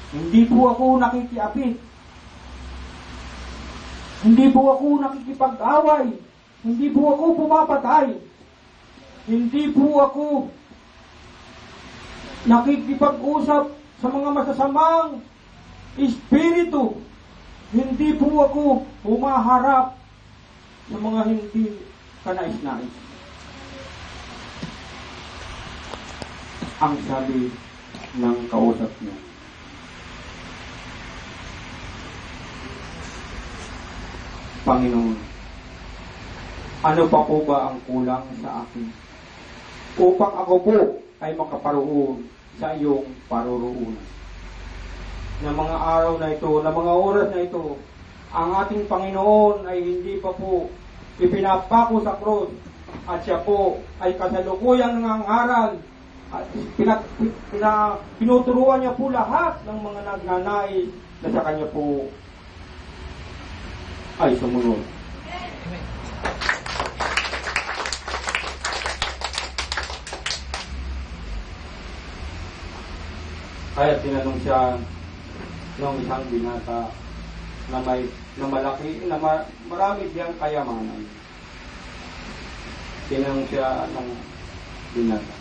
Hindi po ako nakikiapit. Hindi po ako nakikipag-away. Hindi po ako pumapatay. Hindi po ako nakikipag-usap sa mga masasamang espiritu. Hindi po ako humaharap sa mga hindi kanais-nais. Ang sabi ng kausap niya, Panginoon, ano pa po ba ang kulang sa akin upang ako po ay makaparoon sa iyong paroroonan? Na mga araw na ito, na mga oras na ito, ang ating Panginoon ay hindi pa po ipinapako sa krus at siya po ay kasalukuyang nangangaral at pinuturuan niya po lahat ng mga nagnanais na sa kanya po ay sumunod. Kaya tinanong siya ng isang binata na malaki, na marami diyang kayamanan. Tinanong siya ng binata,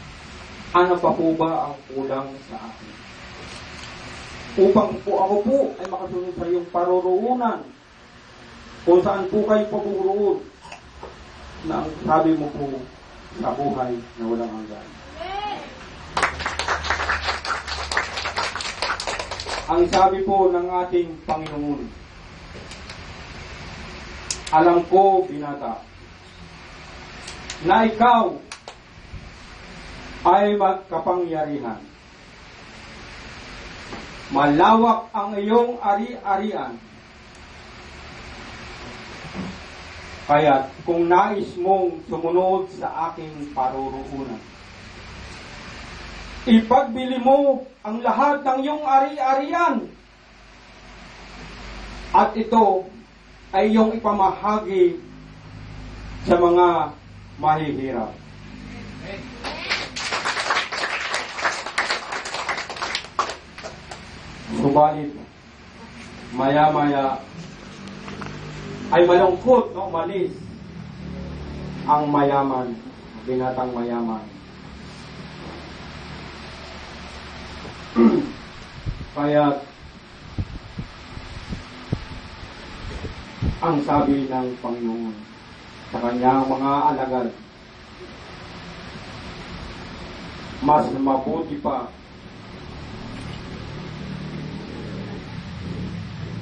ano pa po ba ang kulang sa akin upang po ako po ay makasunod sa iyong paroroonan, kung saan po kayo papuroon na ang sabi mo po sa buhay na walang hanggan. Ang sabi po ng ating Panginoon, alam ko, binata, na ikaw ay magkapangyarihan. Malawak ang iyong ari-arian. Kaya kung nais mong sumunod sa aking paroroonan, ipagbili mo ang lahat ng iyong ari-arian at ito ay iyong ipamahagi sa mga mahihirap. Subalit, maya-maya ay malungkot na umalis ang mayaman, binatang mayaman. Kaya ang sabi ng Panginoon sa kanyang mga alagad, mas mabuti pa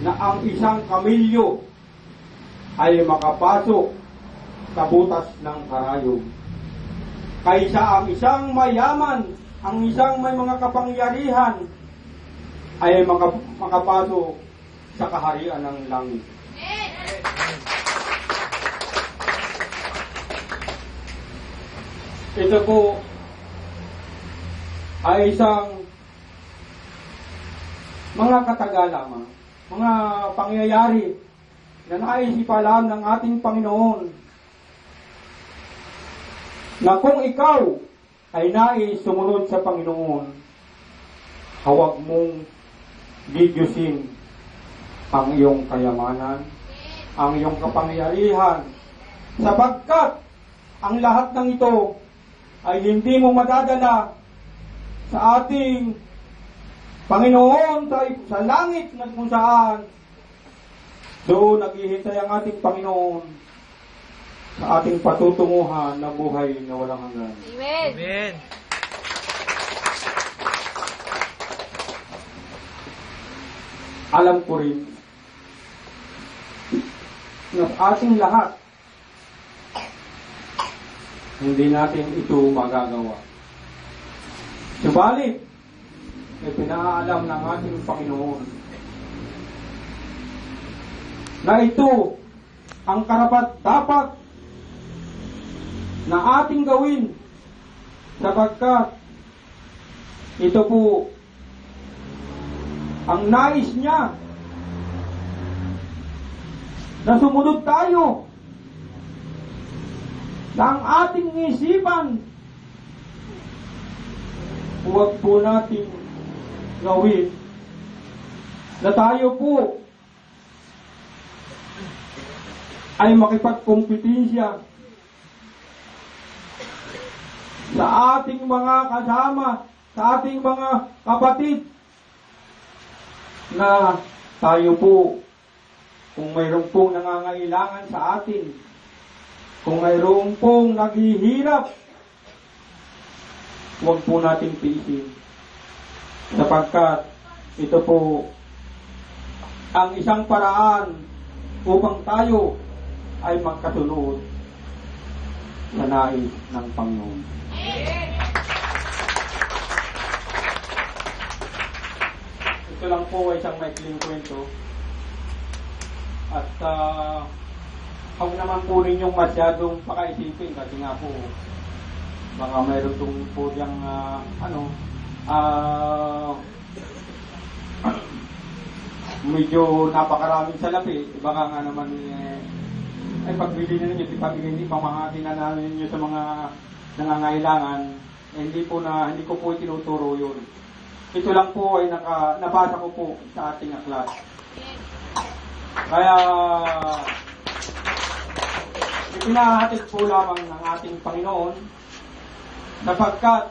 na ang isang kamilyo ay makapasok sa butas ng karayom kaysa ang isang mayaman, ang isang may mga kapangyarihan ay makapasok sa kaharian ng langit. Ito po ay isang mga katagalamang, mga pangyayari na naisipalan ng ating Panginoon na kung ikaw ay nais sumunod sa Panginoon, huwag mong gidyusin ang iyong kayamanan, ang iyong kapangyarihan, sapagkat ang lahat ng ito ay hindi mo madadala sa ating Panginoon sa langit na kung saan doon naghihintay ang ating Panginoon sa ating patutunguhan na buhay na walang hanggan. Amen. Amen. Alam ko rin na sa ating lahat hindi natin ito magagawa. Subalit, ay pinaalam ng ating Panginoon na ito ang karapat-dapat na ating gawin sapagkat ito po ang nais niya na sumunod tayo ng ating isipan. Huwag po natin gawin na tayo po ay makipagkompetensya sa ating mga kasama, sa ating mga kapatid, na tayo po, kung mayroon pong nangangailangan sa atin, kung mayroon pong naghihirap, huwag po nating tiisin. Sapagkat ito po ang isang paraan upang tayo ay magkasunod sa nais ng Panginoon. Ito lang po ay isang maikling kwento. At huwag naman po ninyong masyadong pakaisipin kasi nga po baka mayroon itong po diyang medyo napakaraming salapi. Baka nga naman ay pagbili na ninyo, ipamahagi na namin ninyo sa mga nangangailangan. Hindi ko po tinuturo yun. Ito lang po ay nabasa ko po sa ating aklat. Kaya ipinahatid po lamang ng ating Panginoon sapagkat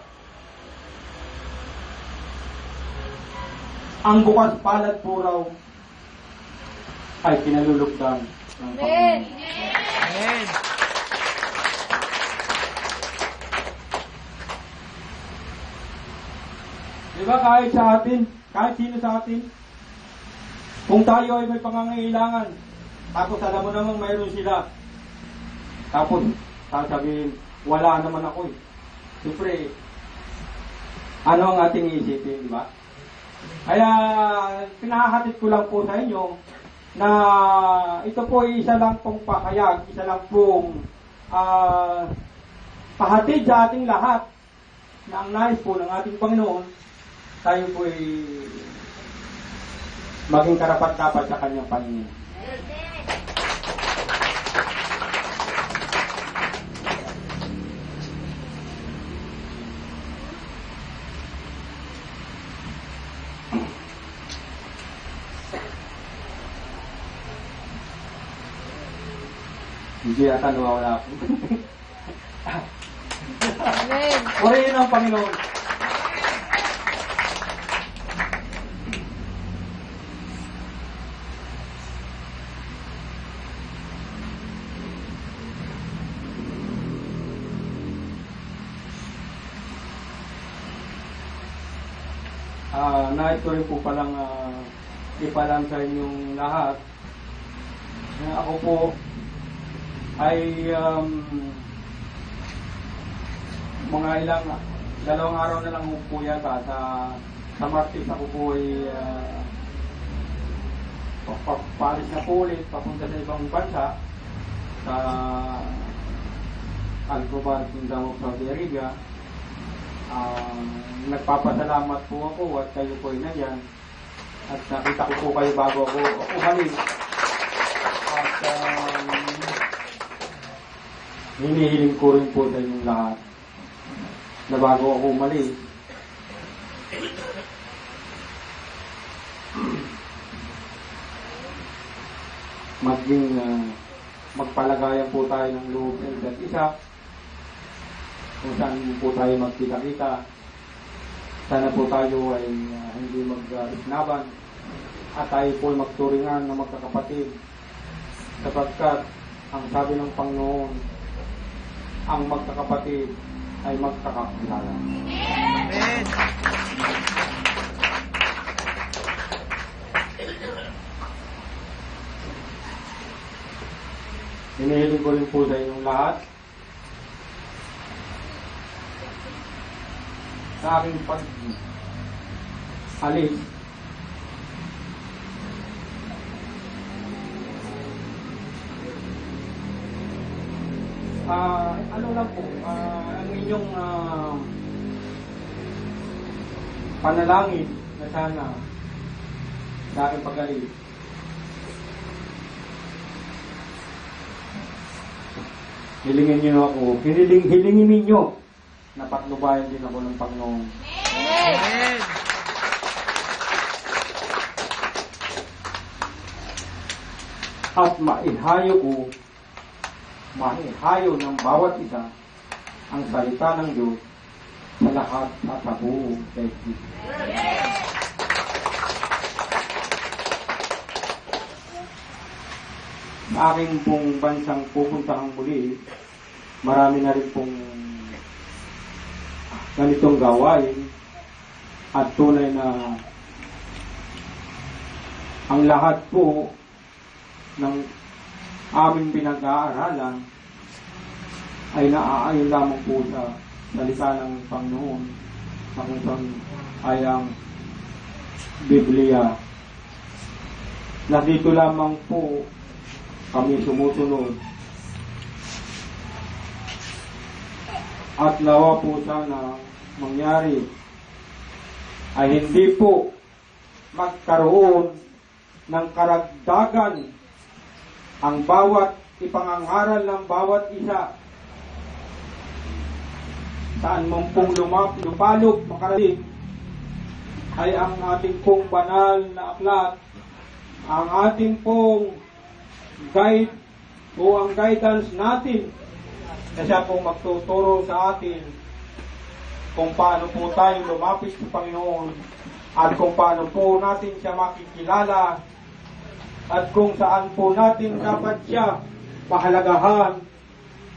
ang bukas palad po raw ay kinalulugdan ng Panginoon. Amen. Diba kahit sa atin, kahit sino sa atin, kung tayo ay may pangangailangan, tapos alam mo namang mayroon sila, tapos sasabihin, wala naman ako eh. Siyempre, ano ang ating isipin, di ba? Kaya, pinahahatid ko lang po sa inyo na ito po ay isa lang pong pakayag, isa lang pong pahatid sa ating lahat na ang nais po ng ating Panginoon, tayo po ay maging karapat-dapat sa kanyang Panginoon. Hindi ata nawawala ako. Amen. Purihin ang Panginoon. Nais ko rin po palang ipalam sa inyong lahat na ako po ay mga dalawang araw na lang po yata sa Martes ako po ay papalis na po ulit papunta sa ibang bansa sa Alcobar, Kingdom of Saudi Arabia. Nagpapasalamat po ako at kayo po ay nandiyan at nakita ko po kayo bago ako umalis at hinihiling ko rin po sa inyong lahat na bago ako umalis maging magpalagayan po tayo ng loob sa isa't isa kung saan po tayo magkita-kita. Sana po tayo ay hindi mag-isnaban at tayo po ay magturingan na magkakapatid sapagkat ang sabi ng Panginoon, ang magkakapatid ay magkakakilala. Amen. Hinihiling ko rin po sa inyong lahat sa aking pag-alis ano lang po ang inyong panalangin na sana sa aking pag-alis hilingin niyo ako, hilingin ninyo na patnubayan din ako ng Panginoon. Amen. at maihayo ng bawat isa ang salita ng Diyos sa lahat at sa buong daigdig. Sa aking pong bansang pupuntahang muli, marami na rin pong ganitong gawain at tunay na ang lahat po ng aming pinag-aaralan ay naaayon lamang po sa salita ng Panginoon na kung saan ay ang Biblia, na dito lamang po kami sumusunod. At nawa po sana mangyari ay hindi po magkaroon ng karagdagan ang bawat ipangangaral ng bawat isa. Saan man pong lupalop makarating ay ang ating pong banal na aklat, ang ating pong guide o ang guidance natin na siya pong magtuturo sa atin kung paano po tayo lumapit sa Panginoon at kung paano po natin siya makikilala at kung saan po natin dapat siya pahalagahan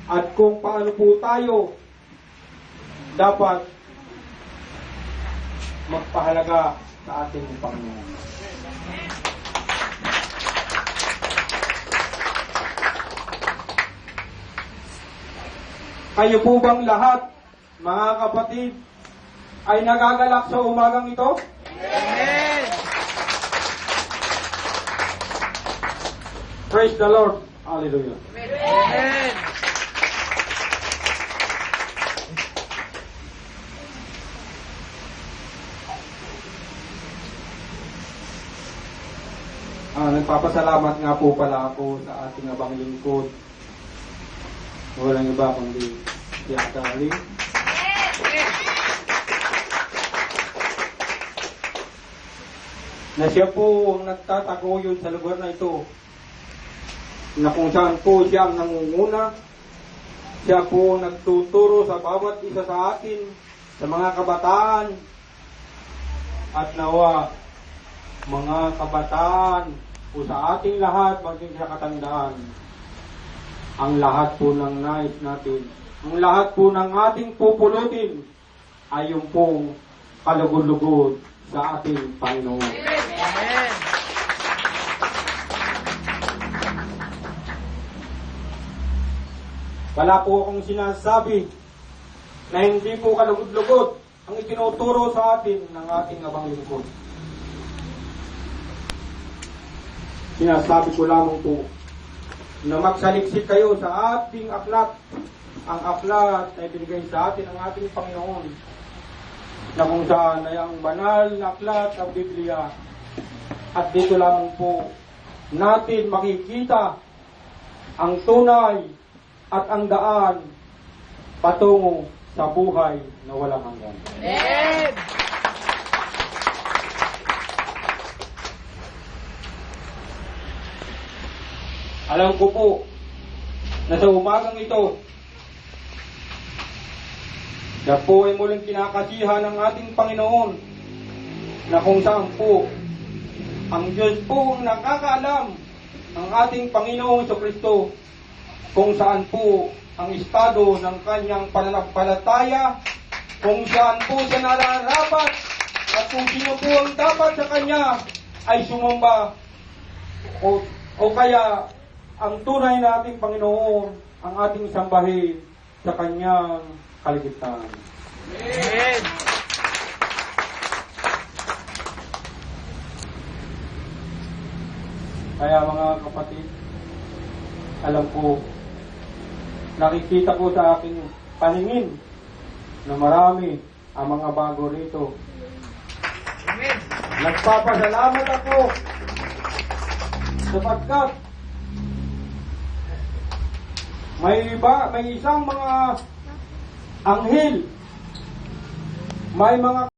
at kung paano po tayo dapat magpahalaga sa ating Panginoon. Kayo po bang lahat, mga kapatid, ay nagagalak sa umagang ito? Amen! Praise the Lord. Hallelujah. Amen! Nagpapasalamat nga po pala ako sa ating abang lingkod. Walang iba kundi si Ate Ali. Na siya po ang nagtataguyod sa lugar na ito. Na kung saan po siya ang nangunguna. Siya po ang nagtuturo sa bawat isa sa atin, sa mga kabataan. At nawa, mga kabataan o sa ating lahat, maging sa katandaan, ang lahat po ng nais natin, ang lahat po ng ating pupulutin ay yung pong kalugod-lugod sa ating Panginoon. Amen! Wala po akong sinasabi na hindi po kalugod-lugod ang itinuturo sa atin ng ating abang lingkod. Sinasabi ko lamang po na magsaliksik kayo sa ating aklat. Ang aklat na ibinigay sa atin ng ating Panginoon, na kung saan ay ang banal na aklat ng Biblia. At dito lamang po natin makikita ang tunay at ang daan patungo sa buhay na walang hanggan. Amen! Alam ko po na sa umagang ito, siya po ay muling kinakasihan ng ating Panginoon, na kung saan po ang Diyos po ang nakakaalam, ang ating Panginoong Kristo, kung saan po ang estado ng kanyang pananampalataya, kung saan po siya nararapat, at kung sino po ang dapat sa kanya ay sumamba, o kaya ang tunay na ating Panginoon ang ating sambahin sa kanyang kaligtasan. Amen! Kaya mga kapatid, alam ko, nakikita ko sa aking paningin na marami ang mga bago rito. Amen! Nagpapasalamat ako sapagkat may isang mga anghel, may mga